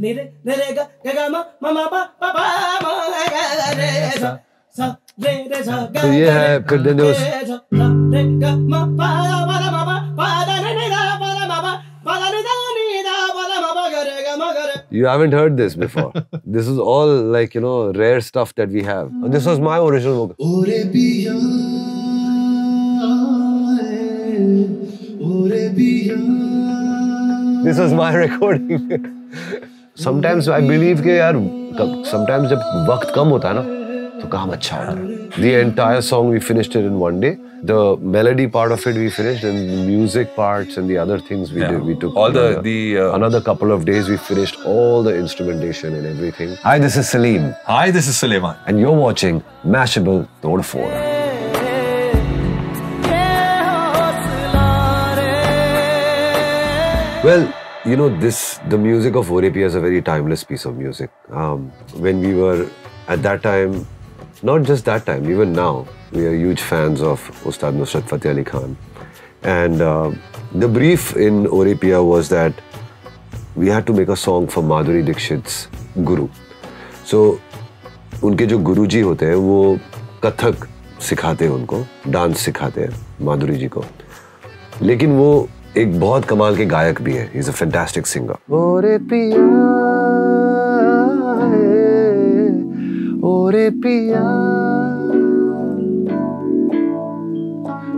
ni re re ga ga ma ma pa pa pa ma ga re sa sa re sa ga. तो ये है फिर then there was re ga ma pa pa ma pa pa da ni da pa ma pa pa da ni da pa ma pa ga re ga ma ga re. You haven't heard this before. This is all like, you know, rare stuff that we have. And this was my original vocal. Ore piya, ore piya. This was my recording. Sometimes I believe कि यार sometimes जब वक्त कम होता है ना तो काम अच्छा होता है. The entire song we finished it in one day. The melody part of it we finished, and the music parts and the other things we did. We took all another couple of days. We finished all the instrumentation and everything. Hi, this is Salim. Hi, this is Suleiman. And you're watching Mashable Tod 4. Well, you know, the music of Orepia is a very timeless piece of music. When we were at that time, not just that time, even now, we are huge fans of Ustad Nusrat Fateh Ali Khan. And the brief in Orepia was that we had to make a song for Madhuri Dixit's Guru. So, उनके जो गुरुजी होते हैं वो कथक सिखाते हैं उनको, dance सिखाते हैं माधुरी जी को. लेकिन वो एक बहुत कमाल के गायक भी है. He's a fantastic singer. Orepia, Orepia.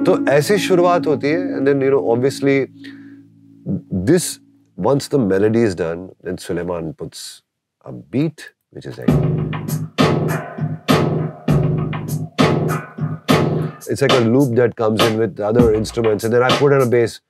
तो ऐसी शुरुआत होती है, and then you know obviously this once the melody is done, then Suleiman puts a beat which is like it's like a loop that comes in with other instruments, and then I put in a bass.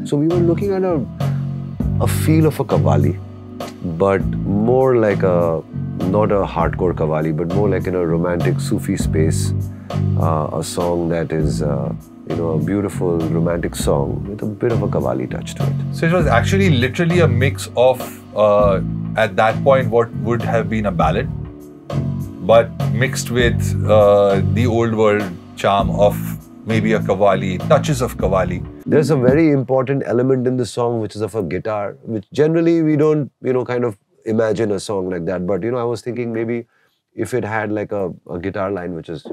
So we were looking at a feel of a qawwali, but more like not a hardcore qawwali, but more like in a romantic Sufi space, a song that is, you know, a beautiful romantic song with a bit of a qawwali touch to it. So it was actually literally a mix of, at that point, what would have been a ballad, but mixed with the old world charm of maybe a qawwali, touches of qawwali. There's a very important element in the song which is of a guitar, which generally we don't, you know, kind of imagine a song like that. But, you know, I was thinking maybe if it had like a guitar line which is...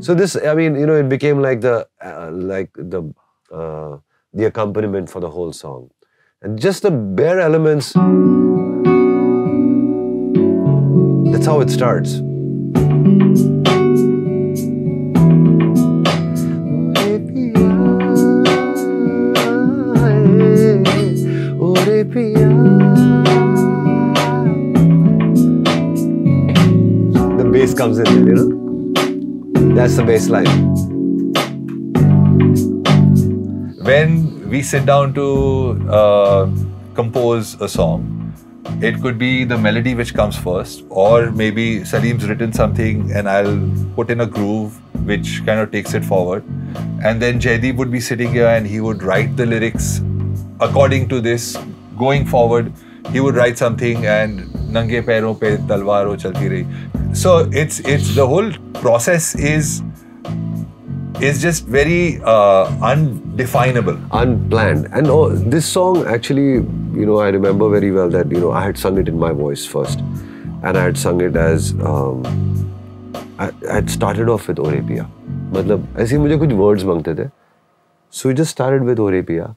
So this, I mean, you know, it became like the accompaniment for the whole song. And just the bare elements, that's how it starts. The bass comes in, you know? That's the bass line. When we sit down to compose a song, it could be the melody which comes first, or maybe Salim's written something and I'll put in a groove which kind of takes it forward. And then Jaideep would be sitting here and he would write the lyrics according to this. Going forward, he would write something and Nange Pairon Pe Talwar Ho Chalti Rahi. So it's the whole process is just very undefinable. Unplanned. And this song actually, you know, I remember very well that, you know, I had sung it in my voice first. And I had sung it as, I had started off with Orepia. मतलब ऐसे मुझे कुछ words मांगते थे. So we just started with Orepia.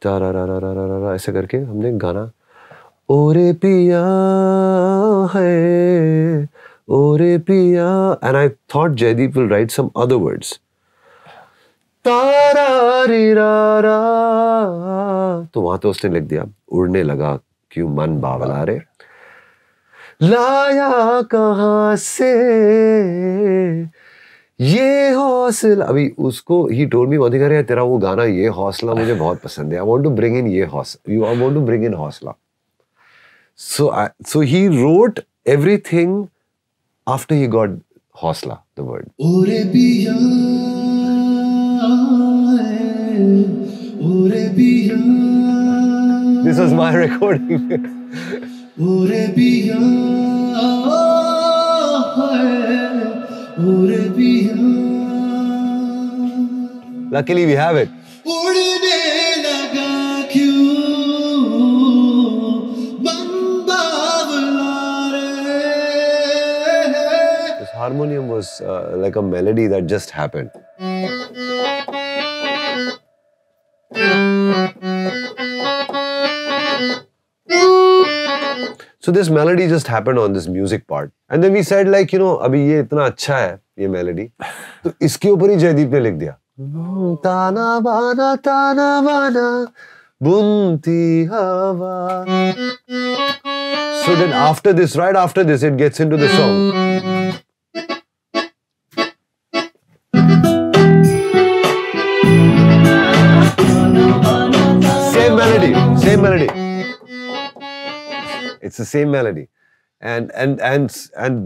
ऐसे करके हमने गाना Orepia है Orepia, and I thought Jaideep will write some other words. तारा तो वहां तो उसने लिख दिया उड़ने लगा क्यों मन बावला रे लाया कहां से ये हौसला. अभी उसको he told me one thing, अरे तेरा वो गाना ये हौसला मुझे बहुत पसंद है. I want to bring in ये हौसला. I want to bring in हौसला. So he wrote everything after he got Hausla, the word. Ore piya, ore piya. This was my recording. Ore piya, ore piya. Luckily, we have it. उड़ने लगा क्यों मन बावला रे. This harmonium was like a melody that just happened. So this melody just happened on this music part. And then we said like, अभी ये इतना अच्छा है, ये melody. तो इसके ऊपर ही जयदीप ने लिख दिया. ताना बाना, bunti हवा. So then after this, right after this, it gets into the song. Same melody. It's the same melody. And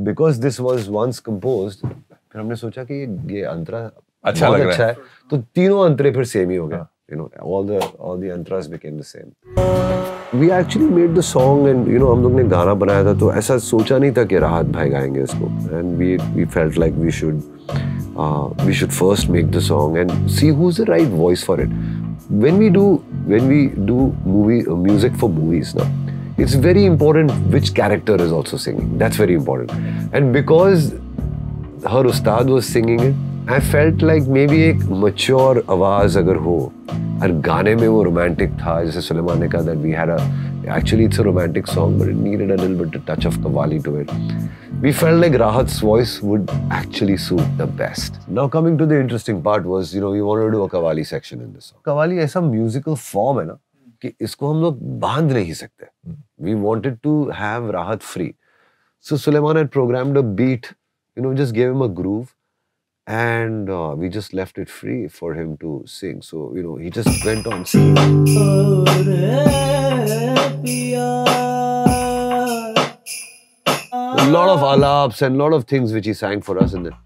because this was once composed, फिर हमने सोचा कि ये अंतरा अच्छा बहुत लग रहा अच्छा है. तो तीनों अंतरे फिर सेम ही हो गए. All the antras became the same. We actually made the song and हम लोग ने गाना बनाया था तो ऐसा सोचा नहीं था कि राहत भाई गाएंगे इसको. And we felt like we should first make the song and see who's the right voice for it. When we do music for movies now, it's very important which character is also singing. That's very important. And because her ustad was singing it, I felt like maybe एक mature आवाज अगर हो और गाने में वो romantic था जैसे सुलेमान ने कहा that we had actually it's a romantic song but it needed a little bit of touch of Qawwali to it. We felt like Rahat's voice would actually suit the best. Now coming to the interesting part was we wanted to do a Qawwali section in this song. Qawwali ऐसा musical form है ना कि इसको हम लोग बांध नहीं सकते. We wanted to have Rahat free. So Suleiman had programmed a beat, just gave him a groove. And we just left it free for him to sing. So, he just went on singing. A lot of alaps and a lot of things which he sang for us in there.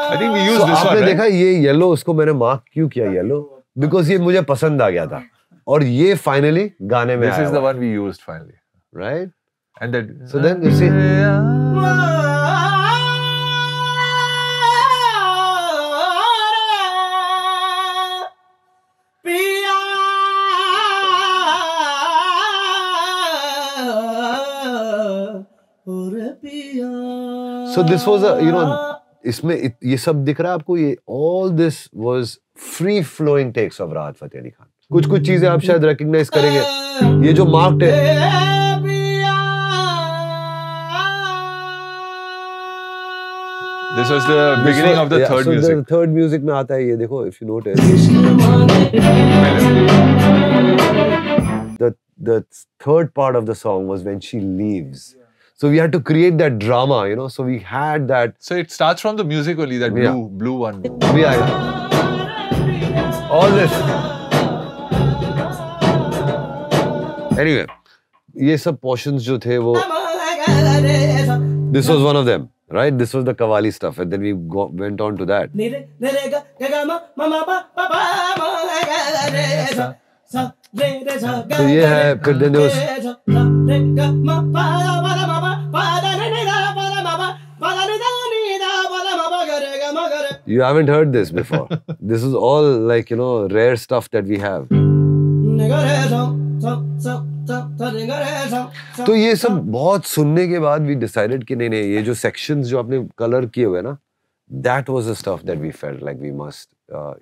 I think we used this one, आपने right? देखा ये yellow उसको मैंने mark क्यों किया yellow? Because ये मुझे पसंद आ गया था. और ये finally गाने में This आया is the हुआ. one we used finally. Right? And that. So then you see. So this was इसमें ये सब दिख रहा है आपको ये all this was free flowing takes of राहत फ़तेह अली खान. कुछ चीजें आप शायद recognize करेंगे. ये जो marked है. This was the beginning of the third music. The third music में आता है ये देखो if you notice. The third part of the song was when she leaves. So we had to create that drama, So we had that. So it starts from the music only, that blue one. अभी आएगा. All this. Anyway, ये सब portions जो थे वो. This was one of them. Right, this was the Qawwali stuff, and then we went on to that. So ये है, फिर then there was. You haven't heard this before. This is all like rare stuff that we have. तो ये सब बहुत सुनने के बाद we decided कि नहीं ये जो sections जो आपने color किए हुए ना, that was the stuff that we felt like we must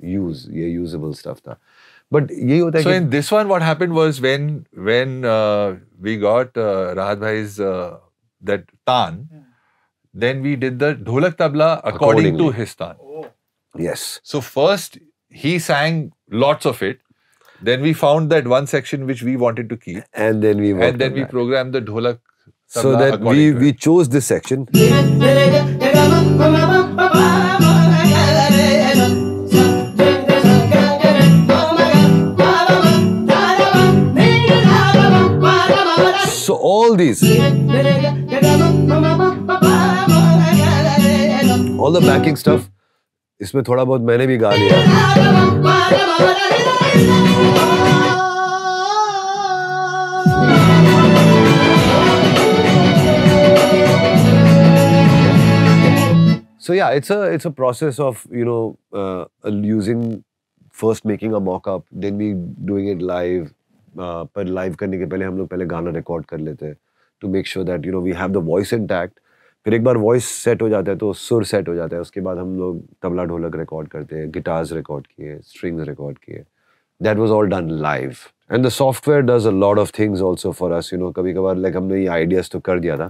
use. ये usable stuff था. But यही होता है. So in this one, what happened was when we got Rahat Bhai's that taan, then we did the dholak tabla according to his taan. Yes. So first he sang lots of it. Then we found that one section which we wanted to keep. And then we programmed the dholak tabla so that we chose this section. all these. All the backing stuff. इसमें थोड़ा बहुत मैंने भी गा लिया. So yeah, it's a process of, you know, using, first making a mock-up, then we doing it live. पर live करने के पहले हम लोग पहले गाना record कर लेते हैं to make sure that, you know, we have the voice intact. फिर एक बार voice set हो जाता है तो सुर set हो जाता है. उसके बाद हम लोग तबला ढोलक record करते हैं, guitars record किए, strings record किए. That was all done live. And the software does a lot of things also for us, you know. कभी कभार like हमने ये ideas तो कर दिया था.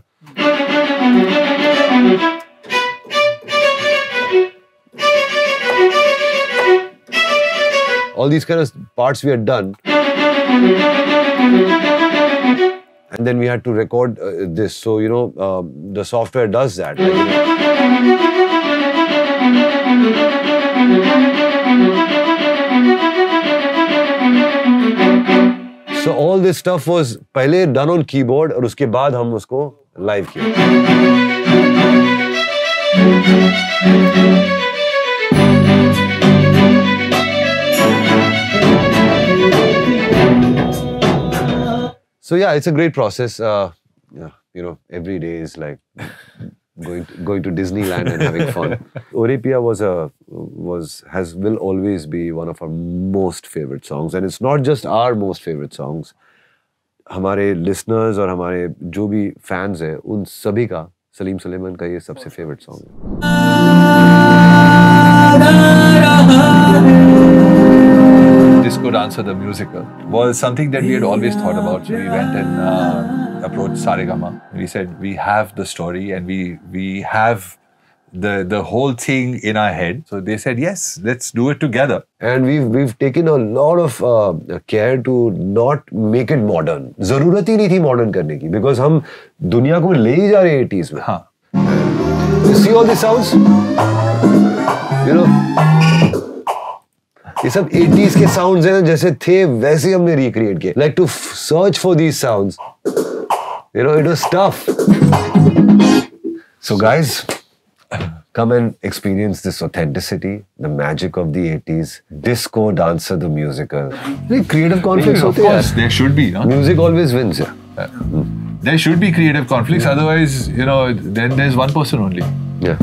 All these kind of parts we had done, and then we had to record this. So, you know, the software does that. Like, you know. So all this stuff was पहले done on keyboard और उसके बाद हम उसको live किया. So yeah, it's a great process. Yeah, you know, every day is like going to Disneyland and having fun. Orapia will always be one of our most favorite songs, and it's not just our most favorite songs. हमारे listeners और हमारे जो भी fans हैं, उन सभी का सलीम सुलेमान का ये सबसे favorite song है. Disco Dancer the musical was something that we had always thought about. So we went and approached Saregama. We said we have the story and we have the whole thing in our head. So they said yes, let's do it together. And we've taken a lot of care to not make it modern. ज़रूरत ही नहीं थी modern करने की, because हम दुनिया को ले ही जा रहे हैं 80s में. हाँ. You see all these sounds? You know. ये सब 80s के sounds हैं जैसे थे वैसे हमने recreate किए. Like to search for these sounds, you know, it was tough. So guys, come and experience this authenticity, the magic of the 80s. Disco Dancer the musical. Creative conflicts. Of course, there should be. Huh? Music always wins. Yeah. There should be creative conflicts. Otherwise, you know, then there's one person only. Yeah.